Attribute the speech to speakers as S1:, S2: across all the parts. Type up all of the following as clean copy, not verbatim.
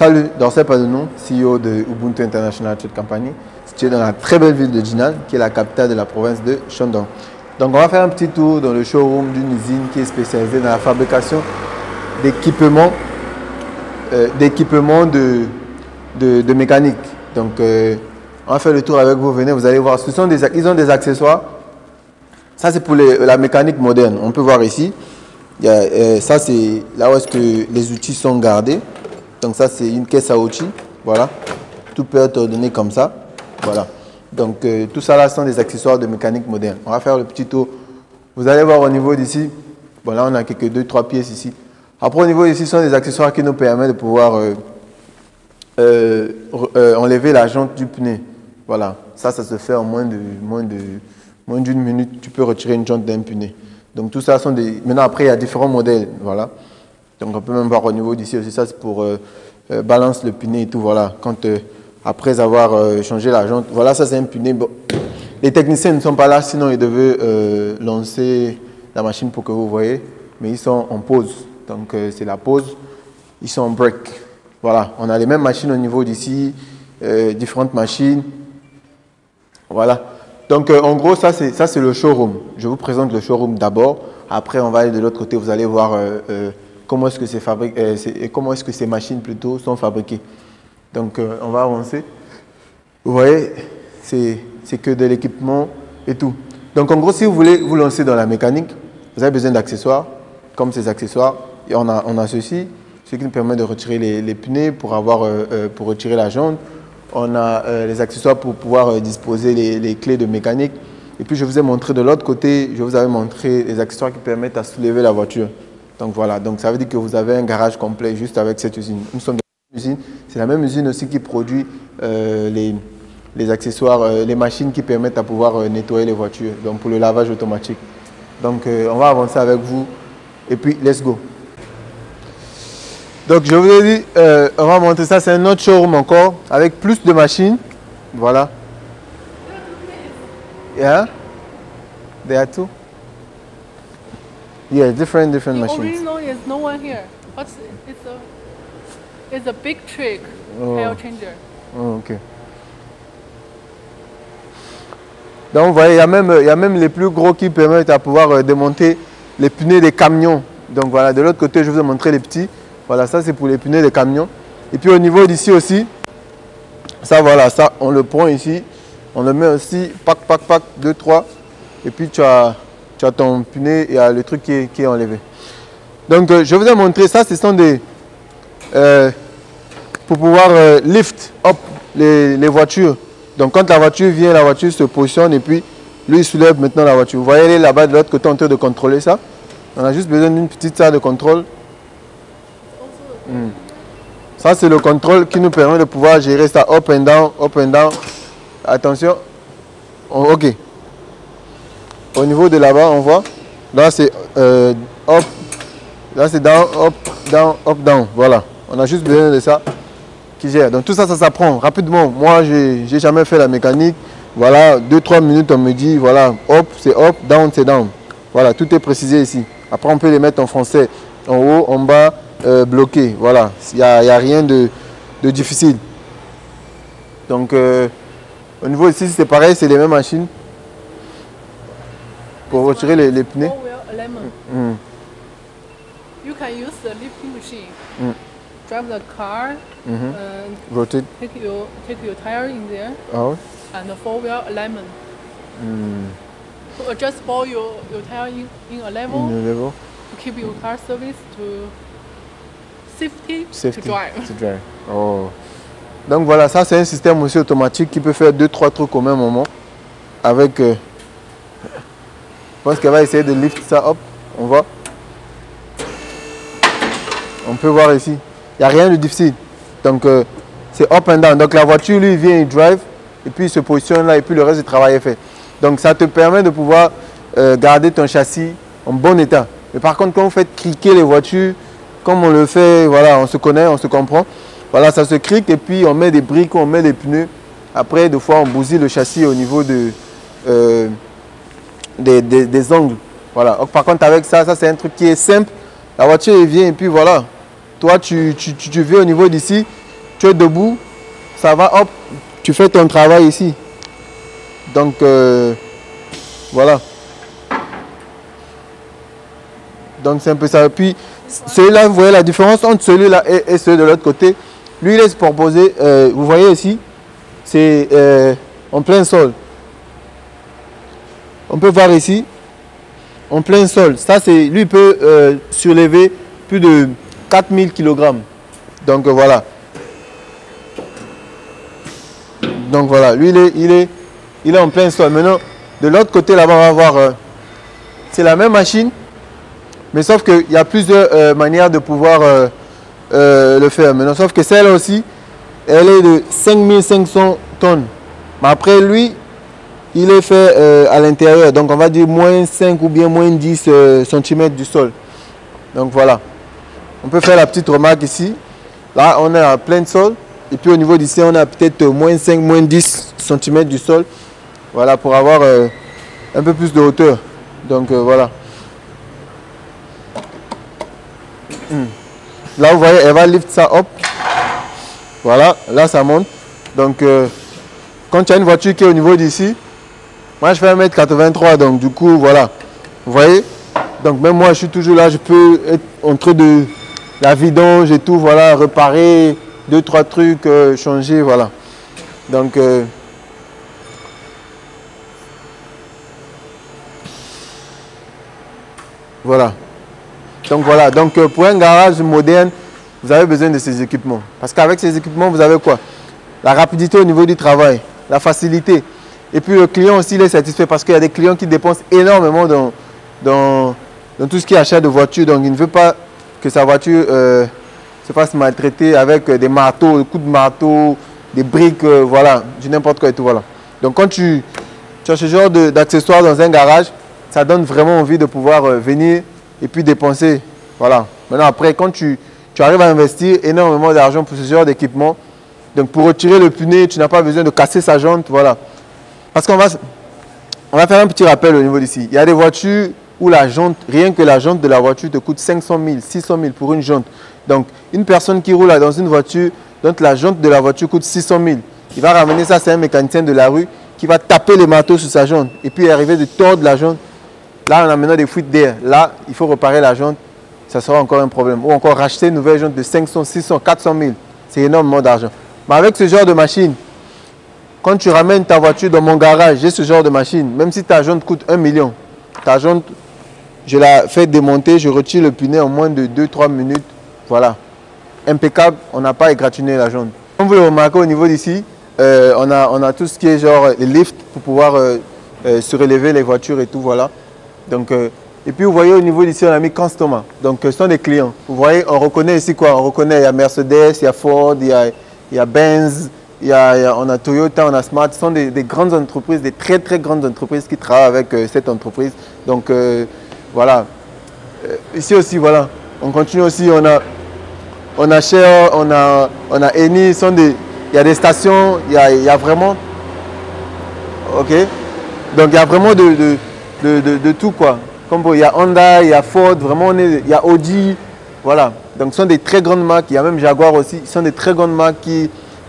S1: Salut, Dorsey Padonon, CEO de Ubuntu International Trade Company, situé dans la très belle ville de Jinan, qui est la capitale de la province de Shandong. Donc on va faire un petit tour dans le showroom d'une usine qui est spécialisée dans la fabrication d'équipements de mécanique. Donc on va faire le tour avec vous, venez, vous allez voir, ils ont des accessoires. Ça c'est pour la mécanique moderne, on peut voir ici. Ça c'est là où est-ce que les outils sont gardés. Donc ça c'est une caisse à outils, voilà. Tout peut être ordonné comme ça, voilà. Donc tout ça là sont des accessoires de mécanique moderne. On va faire le petit tour. Vous allez voir au niveau d'ici, bon là on a quelques 2-3 pièces ici. Après au niveau d'ici ce sont des accessoires qui nous permettent de pouvoir enlever la jante du pneu. Voilà, ça se fait en moins d'une minute, tu peux retirer une jante d'un pneu. Donc tout ça sont des... Maintenant après il y a différents modèles, voilà. Donc on peut même voir au niveau d'ici aussi, ça c'est pour balance le pneu et tout, voilà. Quand après avoir changé la jante, voilà, ça c'est un pneu. Bon, les techniciens ne sont pas là, sinon ils devaient lancer la machine pour que vous voyez. Mais ils sont en pause, donc c'est la pause. Ils sont en break. Voilà, on a les mêmes machines au niveau d'ici, différentes machines. Voilà. Donc en gros, ça c'est le showroom. Je vous présente le showroom d'abord. Après, on va aller de l'autre côté, vous allez voir comment est-ce que ces machines plutôt sont fabriquées. Donc on va avancer. Vous voyez, c'est que de l'équipement et tout. Donc en gros, si vous voulez vous lancer dans la mécanique, vous avez besoin d'accessoires, comme ces accessoires. Et on a ceci, ce qui nous permet de retirer les pneus pour retirer la jante. On a les accessoires pour pouvoir disposer les clés de mécanique. Et puis je vous ai montré de l'autre côté, je vous avais montré les accessoires qui permettent à soulever la voiture. Donc voilà, donc ça veut dire que vous avez un garage complet juste avec cette usine. Nous sommes dans une usine, c'est la même usine aussi qui produit les accessoires, les machines qui permettent à pouvoir nettoyer les voitures, donc pour le lavage automatique. Donc on va avancer avec vous et puis let's go. Donc je vous ai dit, on va montrer ça, c'est un autre showroom encore avec plus de machines. Voilà. Yeah, there are two. Yeah, different machines.
S2: Original is no one here. It's a big trick hair changer.
S1: Oh, ok. Donc vous voyez, il y a même les plus gros qui permettent à pouvoir démonter les pneus des camions. Donc voilà, de l'autre côté, je vous ai montré les petits. Voilà, ça c'est pour les pneus des camions. Et puis au niveau d'ici aussi, ça voilà, ça on le prend ici, on le met aussi, pack, 2, 3. Et puis tu as ton pneu et il y a le truc qui est enlevé. Donc je vous ai montré ça, ce sont des... pour pouvoir lift up les voitures. Donc quand la voiture vient, la voiture se positionne et puis lui il soulève maintenant la voiture. Vous voyez, elle est là-bas de l'autre côté en train de contrôler ça. On a juste besoin d'une petite salle de contrôle. Ça c'est le contrôle qui nous permet de pouvoir gérer ça up and down, up and down. Attention. Ok. Au niveau de là-bas, on voit. Là c'est up. Là c'est down, up, down, up, down. Voilà. On a juste besoin de ça qui gère. Donc tout ça, ça s'apprend rapidement. Moi, j'ai jamais fait la mécanique. Voilà, 2-3 minutes, on me dit, voilà, up, c'est up, down, c'est down. Voilà, tout est précisé ici. Après, on peut les mettre en français. En haut, en bas, bloqué. Voilà, il n'y a rien de difficile. Donc, au niveau ici, c'est pareil, c'est les mêmes machines. Pour retirer les pneus.
S2: You can use the lifting machine. Drive the car,
S1: Rotate.
S2: take your tire in there,
S1: Ah ouais.
S2: and the four-wheel alignment. To adjust for your tire in a level, to keep your car service to safety to drive.
S1: Oh. Donc voilà, ça c'est un système aussi automatique qui peut faire 2-3 trucs au même moment. Avec, je pense qu'elle va essayer de lift ça up, on voit. On peut voir ici. Il n'y a rien de difficile. Donc, c'est up and down. Donc, la voiture, lui, vient, il drive, et puis il se positionne là, et puis le reste du travail est fait. Donc, ça te permet de pouvoir garder ton châssis en bon état. Mais par contre, quand vous faites criquer les voitures, comme on le fait, voilà, on se connaît, on se comprend. Voilà, ça se crique, et puis on met des briques, on met des pneus. Après, des fois, on bousille le châssis au niveau des angles. Voilà. Donc, par contre, avec ça, c'est un truc qui est simple. La voiture, elle vient, et puis voilà. Toi, tu viens au niveau d'ici, tu es debout, ça va, hop, tu fais ton travail ici. Donc, voilà. Donc, c'est un peu ça. Puis, celui-là, vous voyez la différence entre celui-là et celui de l'autre côté. Lui, il est proposé, vous voyez ici, c'est en plein sol. On peut voir ici, en plein sol. Ça, c'est, lui, il peut surlever plus de 4000 kg. Donc, voilà. Donc, voilà. Lui, il est en plein sol. Maintenant, de l'autre côté, là-bas, on va voir, c'est la même machine, mais sauf qu'il y a plusieurs manières de pouvoir le faire. Maintenant, sauf que celle-là aussi, elle est de 5500 tonnes. Mais après, lui, il est fait à l'intérieur. Donc, on va dire moins 5 ou bien moins 10 cm du sol. Donc, voilà. On peut faire la petite remarque ici. Là, on est à plein sol. Et puis, au niveau d'ici, on a peut-être moins 5, moins 10 cm du sol. Voilà, pour avoir un peu plus de hauteur. Donc, voilà. Là, vous voyez, elle va lift ça up. Voilà, là, ça monte. Donc, quand tu as une voiture qui est au niveau d'ici, moi, je fais 1m83. Donc, du coup, voilà. Vous voyez? Donc, même moi, je suis toujours là. Je peux être entre de la vidange et tout. Voilà, réparer 2-3 trucs, changer. Voilà. Donc, voilà. Donc voilà, donc pour un garage moderne, vous avez besoin de ces équipements. Parce qu'avec ces équipements, vous avez quoi? La rapidité au niveau du travail, la facilité. Et puis le client aussi, il est satisfait parce qu'il y a des clients qui dépensent énormément dans tout ce qui est achat de voiture. Donc il ne veut pas que sa voiture se fasse maltraiter avec des marteaux, des coups de marteau, des briques, voilà, du n'importe quoi et tout. Voilà. Donc quand tu as ce genre d'accessoires dans un garage, ça donne vraiment envie de pouvoir venir et puis dépenser. Voilà. Maintenant, après, quand tu arrives à investir énormément d'argent pour ce genre d'équipement, donc pour retirer le pneu, tu n'as pas besoin de casser sa jante. Voilà. Parce qu'on va faire un petit rappel au niveau d'ici. Il y a des voitures où la jante, rien que la jante de la voiture te coûte 500 000, 600 000 pour une jante. Donc, une personne qui roule dans une voiture, dont la jante de la voiture coûte 600 000, il va ramener ça, c'est un mécanicien de la rue qui va taper les marteaux sur sa jante et puis arriver de tordre la jante. Là, on a maintenant des fuites d'air. Là, il faut réparer la jante. Ça sera encore un problème. Ou encore racheter une nouvelle jante de 500, 600, 400 000. C'est énormément d'argent. Mais avec ce genre de machine, quand tu ramènes ta voiture dans mon garage, j'ai ce genre de machine. Même si ta jante coûte 1 million, ta jante, je la fais démonter, je retire le pneu en moins de 2-3 minutes. Voilà. Impeccable. On n'a pas égratigné la jante. Comme vous le remarquez au niveau d'ici, on a tout ce qui est genre les lifts pour pouvoir surélever les voitures et tout. Voilà. Donc, et puis vous voyez au niveau d'ici, on a mis Constoma. Donc ce sont des clients. Vous voyez, on reconnaît ici quoi? On reconnaît, il y a Mercedes, il y a Ford, il y a Benz, on a Toyota, on a Smart. Ce sont des grandes entreprises, des très très grandes entreprises qui travaillent avec cette entreprise. Donc voilà. Ici aussi, voilà. On continue aussi, on a Shell, on a Eni. Il y a des stations, il y a vraiment... Ok. Donc il y a vraiment de tout quoi. Comme il y a Honda, il y a Ford, vraiment il y a Audi, voilà. Donc ce sont des très grandes marques, il y a même Jaguar aussi, ce sont des très grandes marques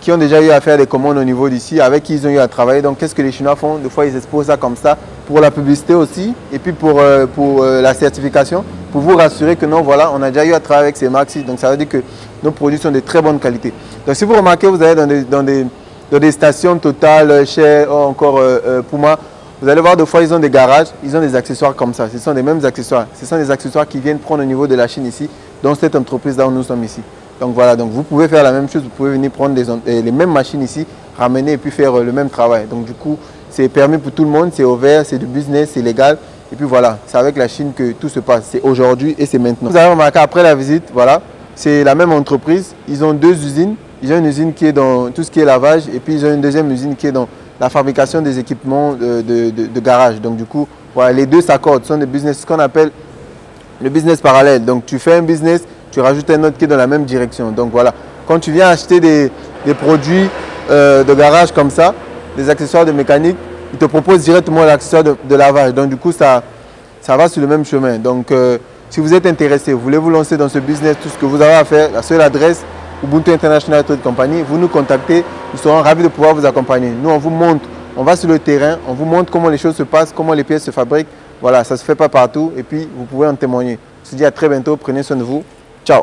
S1: qui ont déjà eu à faire des commandes au niveau d'ici, avec qui ils ont eu à travailler. Donc qu'est-ce que les Chinois font? Des fois ils exposent ça comme ça, pour la publicité aussi, et puis pour la certification, pour vous rassurer que non, voilà, on a déjà eu à travailler avec ces marques-ci. Donc ça veut dire que nos produits sont de très bonne qualité. Donc si vous remarquez, vous allez dans des stations Total, Shell, encore Puma, vous allez voir, des fois, ils ont des garages, ils ont des accessoires comme ça. Ce sont les mêmes accessoires. Ce sont des accessoires qui viennent prendre au niveau de la Chine ici, dans cette entreprise-là où nous sommes ici. Donc voilà, donc vous pouvez faire la même chose, vous pouvez venir prendre les mêmes machines ici, ramener et puis faire le même travail. Donc du coup, c'est permis pour tout le monde, c'est ouvert, c'est du business, c'est légal. Et puis voilà, c'est avec la Chine que tout se passe. C'est aujourd'hui et c'est maintenant. Vous avez remarqué après la visite, voilà, c'est la même entreprise. Ils ont deux usines. Ils ont une usine qui est dans tout ce qui est lavage et puis ils ont une deuxième usine qui est dans la fabrication des équipements de garage. Donc du coup, voilà, les deux s'accordent. Ce sont des business, ce qu'on appelle le business parallèle. Donc tu fais un business, tu rajoutes un autre qui est dans la même direction. Donc voilà, quand tu viens acheter des produits de garage comme ça, des accessoires de mécanique, ils te proposent directement l'accessoire de lavage. Donc du coup, ça va sur le même chemin. Donc si vous êtes intéressé, vous voulez vous lancer dans ce business, tout ce que vous avez à faire, la seule adresse, Ubuntu International Trade Company, vous nous contactez, nous serons ravis de pouvoir vous accompagner. Nous, on vous montre, on va sur le terrain, on vous montre comment les choses se passent, comment les pièces se fabriquent. Voilà, ça ne se fait pas partout et puis vous pouvez en témoigner. Je vous dis à très bientôt, prenez soin de vous. Ciao.